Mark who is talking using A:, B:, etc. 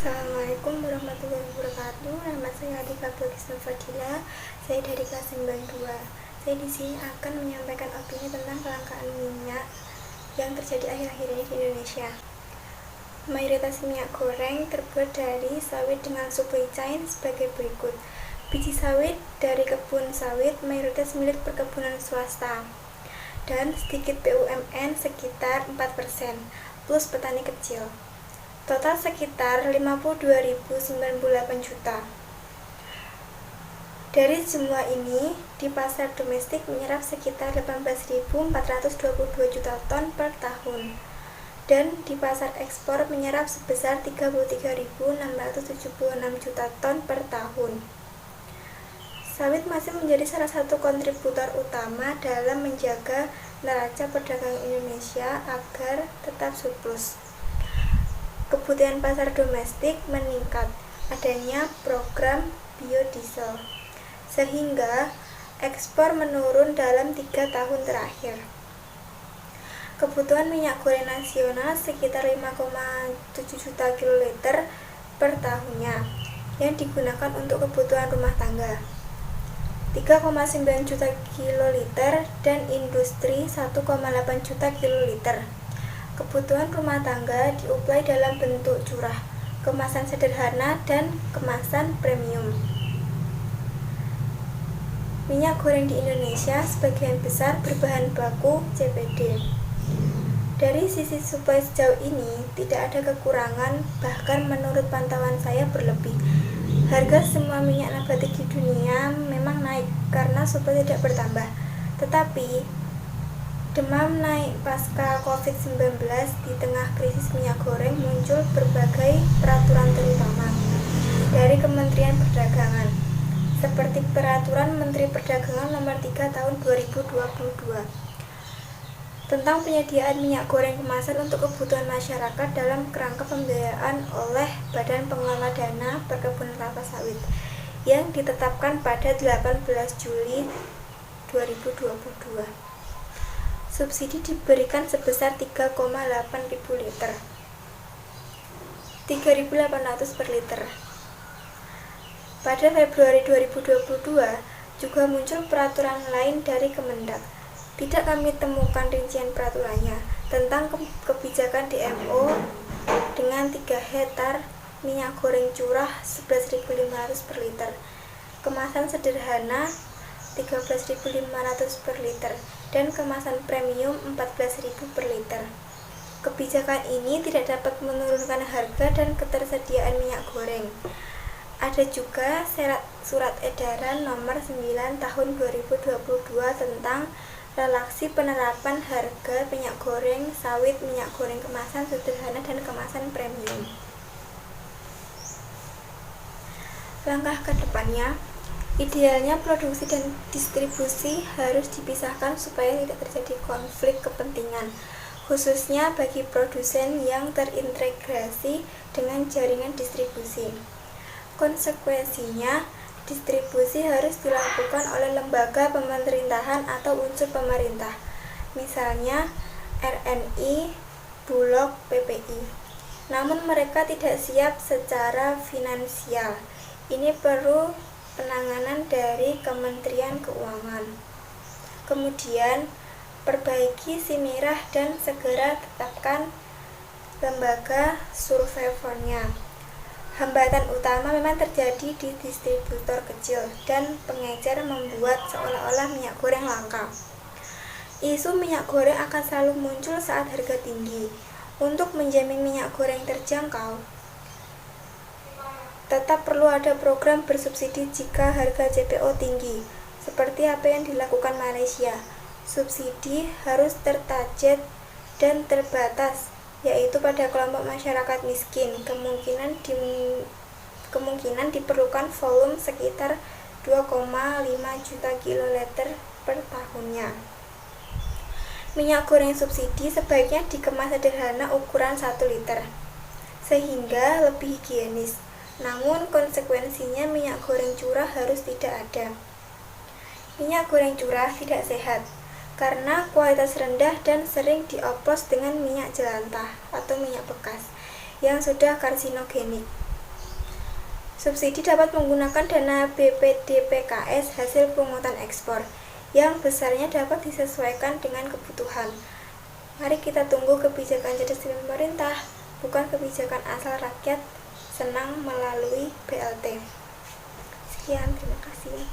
A: Assalamualaikum warahmatullahi wabarakatuh. Nama saya Adika Bagisna Fadila. Saya dari kelas 92. Saya di sini akan menyampaikan opini tentang kelangkaan minyak yang terjadi akhir-akhir ini di Indonesia. Mayoritas minyak goreng terbuat dari sawit dengan supply chain sebagai berikut. Biji sawit dari kebun sawit mayoritas milik perkebunan swasta dan sedikit BUMN sekitar 4%, plus petani kecil. Total sekitar 52.098 juta. Dari jumlah ini, di pasar domestik menyerap sekitar 18.422 juta ton per tahun, dan di pasar ekspor menyerap sebesar 33.676 juta ton per tahun. Sawit masih menjadi salah satu kontributor utama dalam menjaga neraca perdagangan Indonesia agar tetap surplus. Kebutuhan pasar domestik meningkat, adanya program biodiesel, sehingga ekspor menurun dalam 3 tahun terakhir. Kebutuhan minyak goreng nasional sekitar 5,7 juta kiloliter per tahunnya, yang digunakan untuk kebutuhan rumah tangga 3,9 juta kiloliter dan industri 1,8 juta kiloliter. Kebutuhan rumah tangga diuplai dalam bentuk curah, kemasan sederhana, dan kemasan premium. Minyak goreng di Indonesia sebagian besar berbahan baku CPD. Dari sisi suplai sejauh ini tidak ada kekurangan, bahkan menurut pantauan saya berlebih. Harga semua minyak nabati di dunia memang naik karena suplai tidak bertambah, tetapi demam naik pasca COVID-19. Di tengah krisis minyak goreng muncul berbagai peraturan terutama dari Kementerian Perdagangan, seperti Peraturan Menteri Perdagangan Nomor 3 Tahun 2022 tentang penyediaan minyak goreng kemasan untuk kebutuhan masyarakat dalam kerangka pembiayaan oleh Badan Pengelola Dana Perkebunan Kelapa Sawit yang ditetapkan pada 18 Juli 2022. Subsidi diberikan sebesar 3,8 ribu liter, 3.800 per liter. Pada Februari 2022 juga muncul peraturan lain dari Kemendak. Tidak kami temukan rincian peraturannya tentang kebijakan DMO dengan 3 hektar minyak goreng curah 11.500 per liter, kemasan sederhana 13.500 per liter, dan kemasan premium 14.000 per liter. Kebijakan ini tidak dapat menurunkan harga dan ketersediaan minyak goreng. Ada juga surat edaran nomor 9 tahun 2022 tentang relaksi penerapan harga minyak goreng sawit, minyak goreng kemasan sederhana, dan kemasan premium. Langkah ke depannya, idealnya produksi dan distribusi harus dipisahkan supaya tidak terjadi konflik kepentingan, khususnya bagi produsen yang terintegrasi dengan jaringan distribusi. Konsekuensinya, distribusi harus dilakukan oleh lembaga pemerintahan atau unsur pemerintah, misalnya RNI, Bulog, PPI. Namun mereka tidak siap secara finansial. Ini perlu penanganan dari Kementerian Keuangan. Kemudian, perbaiki SIMIRAH dan segera tetapkan lembaga surveivornya. Hambatan utama memang terjadi di distributor kecil dan pengecer membuat seolah-olah minyak goreng langka. Isu minyak goreng akan selalu muncul saat harga tinggi. Untuk menjamin minyak goreng terjangkau, tetap perlu ada program bersubsidi jika harga CPO tinggi, seperti apa yang dilakukan Malaysia. Subsidi harus tertarget dan terbatas, yaitu pada kelompok masyarakat miskin. Kemungkinan diperlukan volume sekitar 2,5 juta kiloliter per tahunnya. Minyak goreng subsidi sebaiknya dikemas sederhana ukuran 1 liter, sehingga lebih higienis. Namun konsekuensinya minyak goreng curah harus tidak ada. Minyak goreng curah tidak sehat karena kualitas rendah dan sering dioplos dengan minyak jelantah atau minyak bekas yang sudah karsinogenik. Subsidi dapat menggunakan dana BPDPKS hasil pungutan ekspor, yang besarnya dapat disesuaikan dengan kebutuhan. Mari kita tunggu kebijakan cerdas dari pemerintah, bukan kebijakan asal rakyat senang melalui BLT. Sekian, terima kasih.